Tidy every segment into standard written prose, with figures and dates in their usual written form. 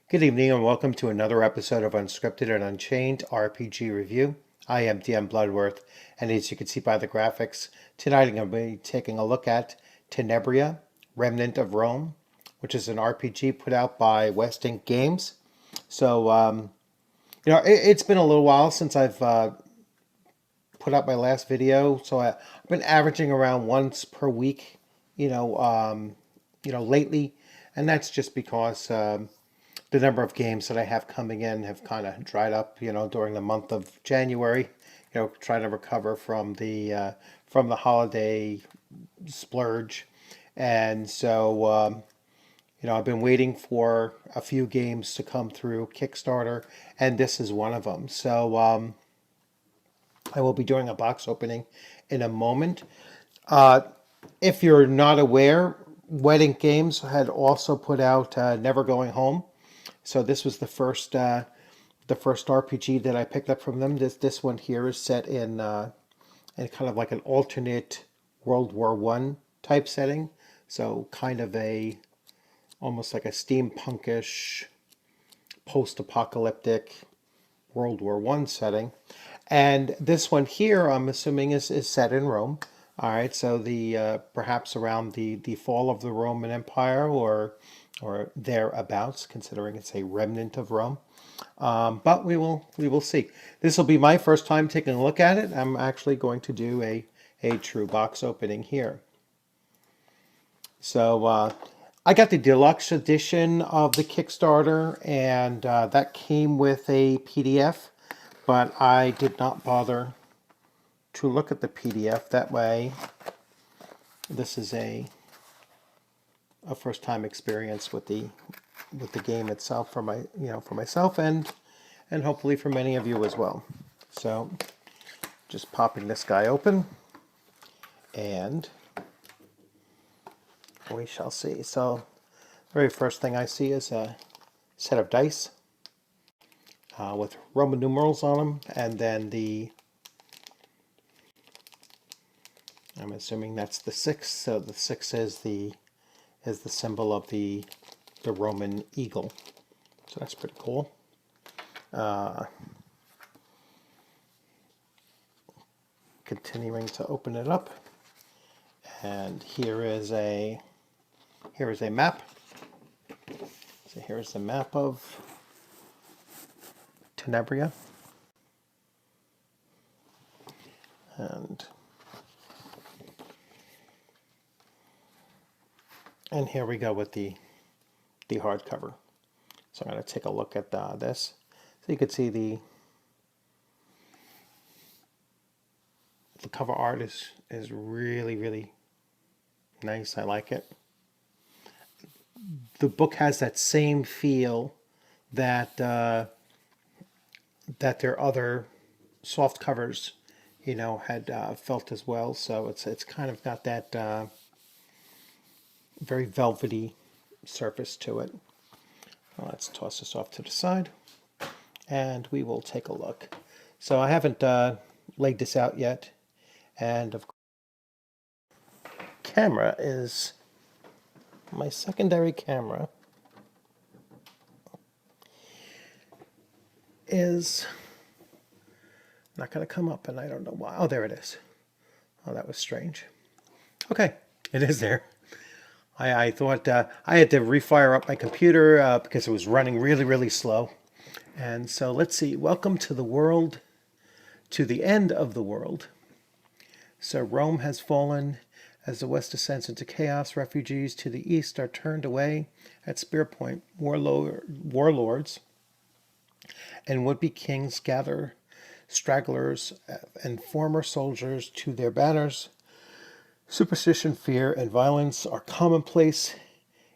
Good evening and welcome to another episode of Unscripted and Unchained RPG Review. I am DM Bloodworth, and as you can see by the graphics, tonight I'm going to be taking a look at Tenebria, Remnant of Rome, which is an RPG put out by West Ink Games. It's been a little while since I've put out my last video, so I've been averaging around once per week, lately, and that's just because the number of games that I have coming in have kind of dried up, during the month of January, trying to recover from the holiday splurge. And so, I've been waiting for a few games to come through Kickstarter, and this is one of them. So, I will be doing a box opening in a moment. If you're not aware, Wedding Games had also put out Never Going Home. So this was the first RPG that I picked up from them. This one here is set in kind of like an alternate World War One type setting. So kind of almost like a steampunkish post-apocalyptic World War One setting. And this one here, I'm assuming, is set in Rome. All right, so the perhaps around the fall of the Roman Empire or thereabouts, considering it's a remnant of Rome. But we will see. This will be my first time taking a look at it. I'm actually going to do a true box opening here. So I got the deluxe edition of the Kickstarter, and that came with a PDF, but I did not bother to look at the PDF. That way, this is a first time experience with the game itself for myself and hopefully for many of you as well. So just popping this guy open and we shall see. So the very first thing I see is a set of dice with Roman numerals on them, and then I'm assuming that's the 6. So the 6 is the symbol of the Roman eagle. So that's pretty cool. Continuing to open it up, and here is a map. So here's the map of Tenebria, and here we go with the hardcover. So I'm going to take a look at this, so you can see the cover art is really nice. I like it. The book has that same feel that that their other soft covers, had felt as well. So it's kind of got that very velvety surface to it. Let's toss this off to the side, and we will take a look. So I haven't laid this out yet, and of course, camera is my secondary camera is not going to come up, and I don't know why. Oh, there it is. Oh, that was strange. Okay, it is there. I thought I had to refire up my computer because it was running really slow. And so let's see. Welcome to the world, to the end of the world. So Rome has fallen. As the West descends into chaos, refugees to the east are turned away at Spear Point. Warlords and would-be kings gather stragglers and former soldiers to their banners. Superstition, fear, and violence are commonplace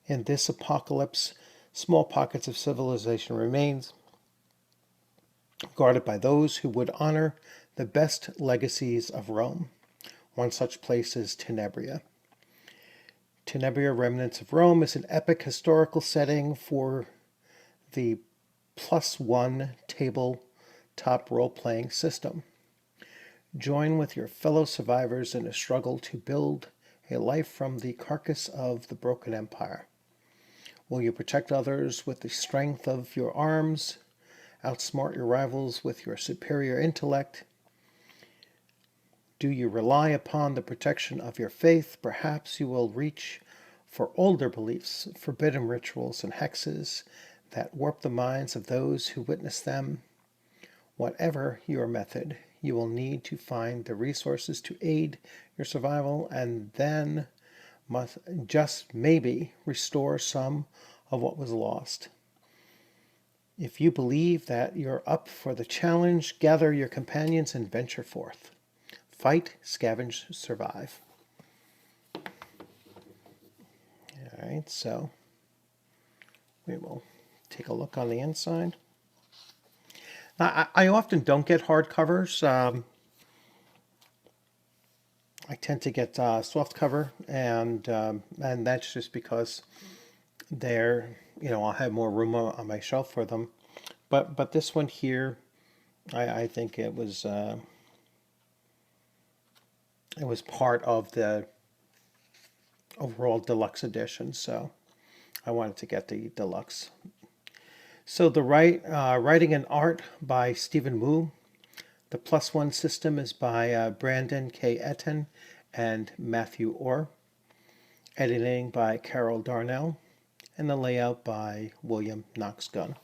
in this apocalypse. Small pockets of civilization remains, guarded by those who would honor the best legacies of Rome. One such place is Tenebria. Tenebria, Remnants of Rome is an epic historical setting for the +1 tabletop role-playing system. Join with your fellow survivors in a struggle to build a life from the carcass of the broken empire. Will you protect others with the strength of your arms? Outsmart your rivals with your superior intellect? Do you rely upon the protection of your faith? Perhaps you will reach for older beliefs, forbidden rituals and hexes that warp the minds of those who witness them. Whatever your method, you will need to find the resources to aid your survival and then must just maybe restore some of what was lost. If you believe that you're up for the challenge, gather your companions and venture forth. Fight, scavenge, survive. All right, so we will take a look on the inside. I often don't get hardcovers. I tend to get soft cover, and that's just because they're, I'll have more room on my shelf for them. But this one here, I think it was part of the overall deluxe edition, so I wanted to get the deluxe. So the writing and art by Stephen Wu. The +1 system is by Brandon K. Etten and Matthew Orr. Editing by Carol Darnell. And the layout by William Knox Gunn.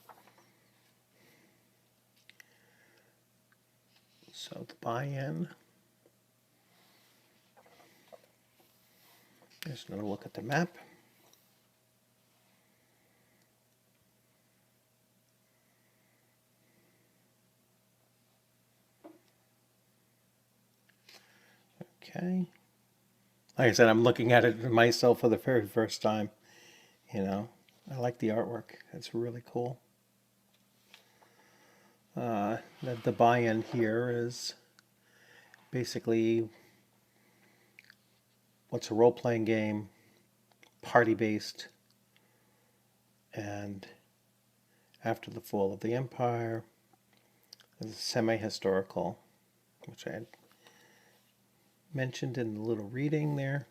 So the buy-in. There's another look at the map. Okay. Like I said, I'm looking at it myself for the very first time. I like the artwork. It's really cool. The buy-in here is basically what's a role-playing game, party-based, and after the fall of the empire, is semi-historical, which I had mentioned in the little reading there.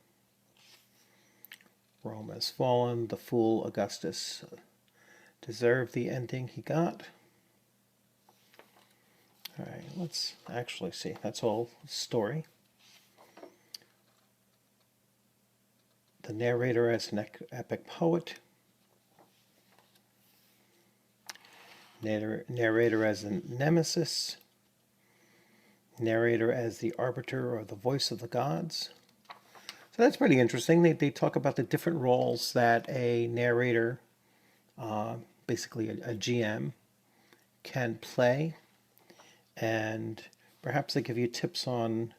Rome has fallen. The fool Augustus deserved the ending he got. All right, let's actually see. That's all story. The narrator as an epic poet. Narrator as a nemesis. Narrator as the arbiter or the voice of the gods. So that's pretty interesting. They talk about the different roles that a narrator, basically a GM, can play. And perhaps they give you tips on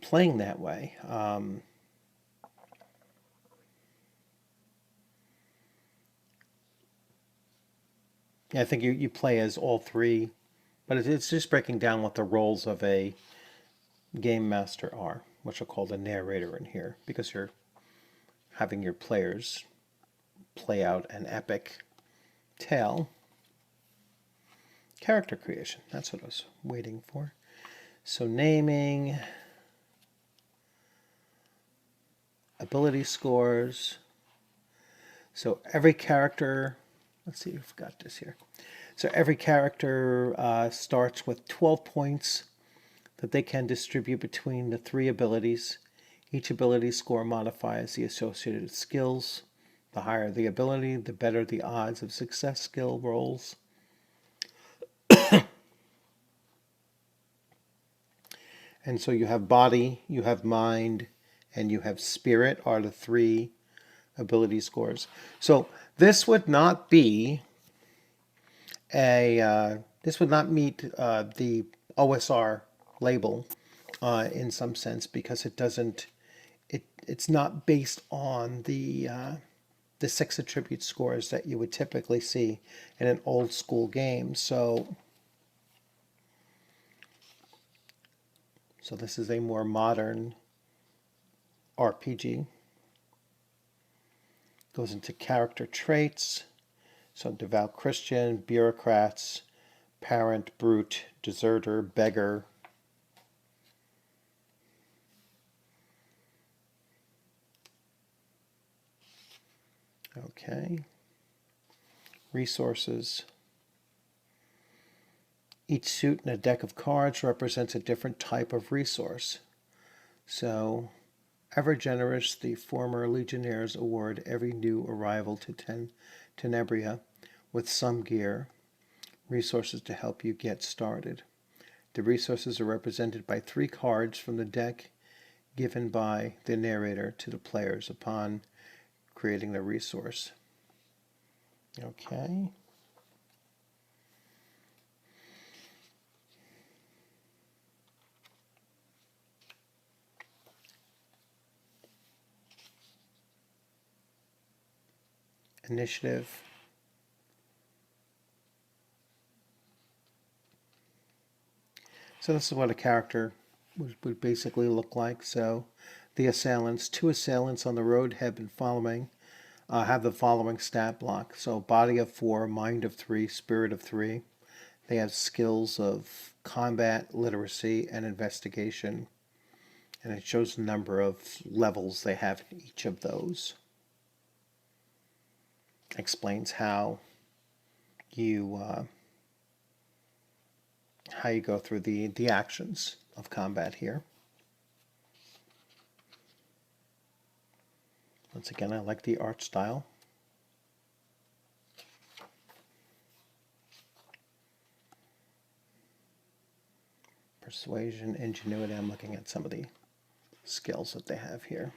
playing that way. I think you play as all three, but it's just breaking down what the roles of a game master are, which are called a narrator in here, because you're having your players play out an epic tale. Character creation, that's what I was waiting for. So naming, ability scores. So every character, let's see if I've got this here. So every character starts with 12 points that they can distribute between the 3 abilities. Each ability score modifies the associated skills. The higher the ability, the better the odds of success skill rolls. And so you have body, you have mind, and you have spirit are the 3 ability scores. So this would not be this would not meet the OSR label in some sense, because it doesn't. It's not based on the 6 attribute scores that you would typically see in an old school game. So this is a more modern RPG. Goes into character traits. So devout Christian, bureaucrats, parent, brute, deserter, beggar. Okay. Resources. Each suit in a deck of cards represents a different type of resource. So, ever generous, the former Legionnaires award every new arrival to Tenebria with some gear, resources to help you get started. The resources are represented by 3 cards from the deck given by the narrator to the players upon creating the resource. Okay. Initiative. So this is what a character would basically look like. So the assailants, 2 assailants on the road have the following stat block. So body of 4, mind of 3, spirit of 3. They have skills of combat, literacy, and investigation. And it shows the number of levels they have in each of those. Explains how you go through the actions of combat here. Once again, I like the art style. Persuasion, ingenuity. I'm looking at some of the skills that they have here.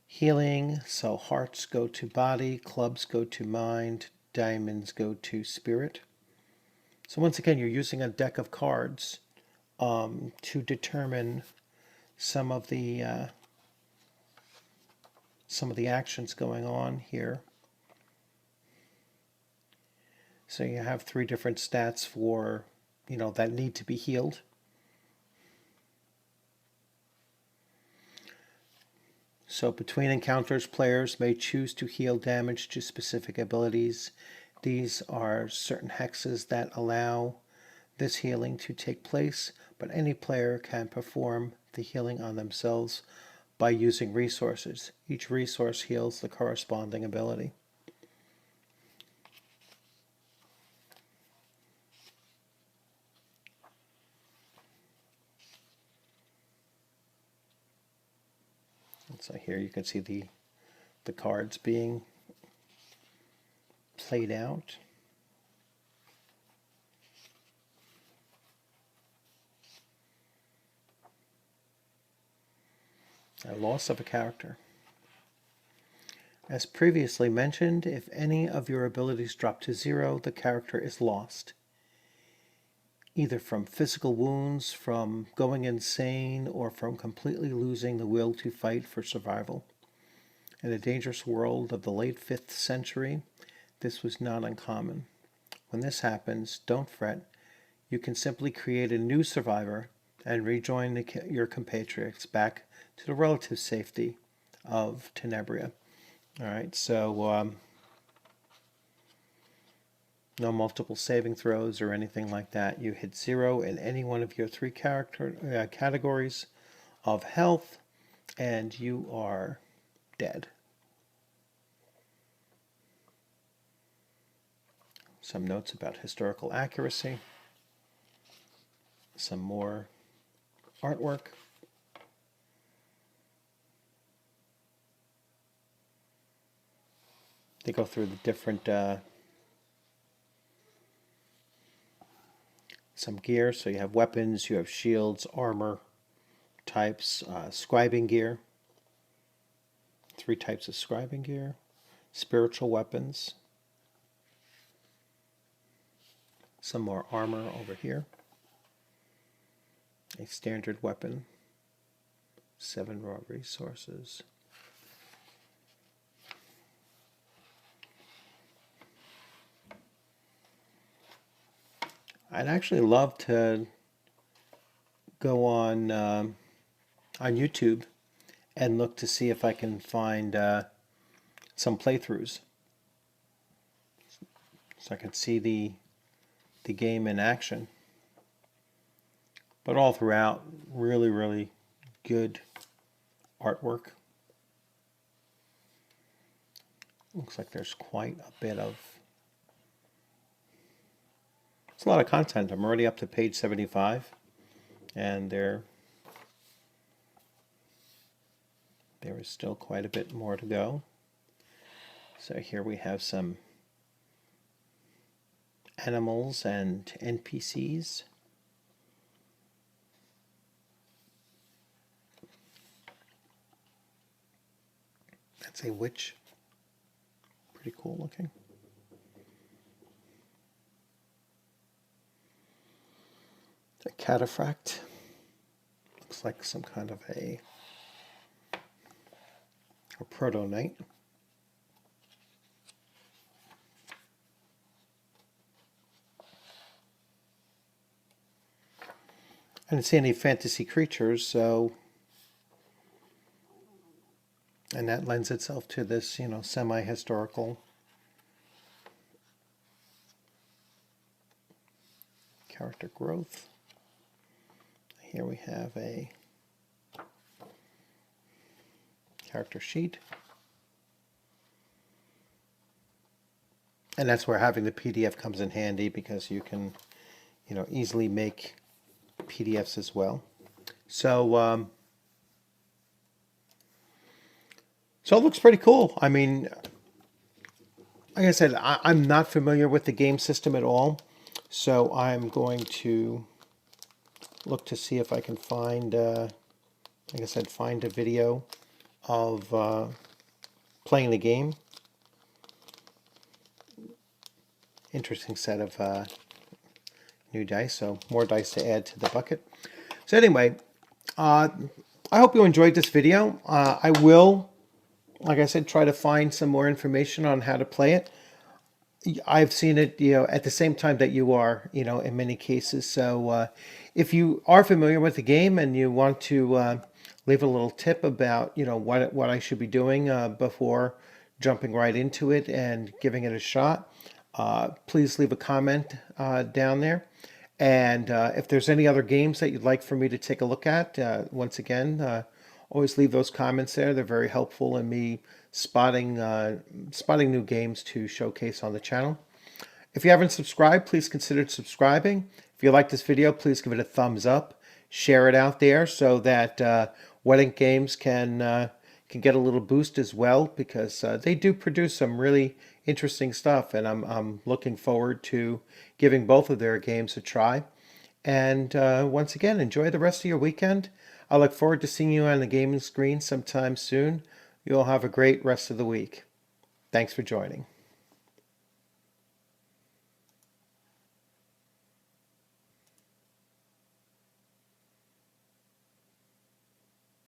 Healing, so hearts go to body, clubs go to mind, diamonds go to spirit. So once again, you're using a deck of cards to determine some of the actions going on here. So you have 3 different stats for, that need to be healed. So between encounters, players may choose to heal damage to specific abilities. These are certain hexes that allow this healing to take place, but any player can perform the healing on themselves by using resources. Each resource heals the corresponding ability. And so here you can see the cards being played out. A loss of a character. As previously mentioned, if any of your abilities drop to 0, the character is lost. Either from physical wounds, from going insane, or from completely losing the will to fight for survival. In the dangerous world of the late 5th century, this was not uncommon. When this happens, don't fret. You can simply create a new survivor and rejoin your compatriots back to the relative safety of Tenebria. All right, so no multiple saving throws or anything like that. You hit 0 in any one of your 3 categories of health, and you are dead. Some notes about historical accuracy. Some more artwork. They go through the different some gear. So you have weapons, you have shields, armor types, scribing gear. 3 types of scribing gear. Spiritual weapons. Some more armor over here. A standard weapon. 7 raw resources. I'd actually love to go on YouTube and look to see if I can find some playthroughs, so I can see the game in action. But all throughout, really, really good artwork. Looks like there's quite a bit of... It's a lot of content. I'm already up to page 75. And there is still quite a bit more to go. So here we have some animals and NPCs. That's a witch. Pretty cool looking. A cataphract. Looks like some kind of a proto-knight. I didn't see any fantasy creatures, so... And that lends itself to this, you know, semi-historical character growth. Here we have a character sheet. And that's where having the PDF comes in handy, because you can, you know, easily make PDFs as well. So, so it looks pretty cool. I mean, like I said, I'm not familiar with the game system at all. So I'm going to look to see if I can find, like I said, find a video of playing the game. Interesting set of new dice, so more dice to add to the bucket. So anyway, I hope you enjoyed this video. I will, like I said, try to find some more information on how to play it. I've seen it, you know, at the same time that you are, you know, in many cases. So if you are familiar with the game and you want to leave a little tip about, you know, what I should be doing before jumping right into it and giving it a shot, please leave a comment down there. And if there's any other games that you'd like for me to take a look at, once again, always leave those comments there. They're very helpful in me spotting new games to showcase on the channel. If you haven't subscribed, please consider subscribing. If you like this video, please give it a thumbs up. Share it out there so that Wedding Games can get a little boost as well, because they do produce some really interesting stuff, and I'm looking forward to giving both of their games a try. And once again, enjoy the rest of your weekend. I look forward to seeing you on the gaming screen sometime soon. You'll have a great rest of the week. Thanks for joining.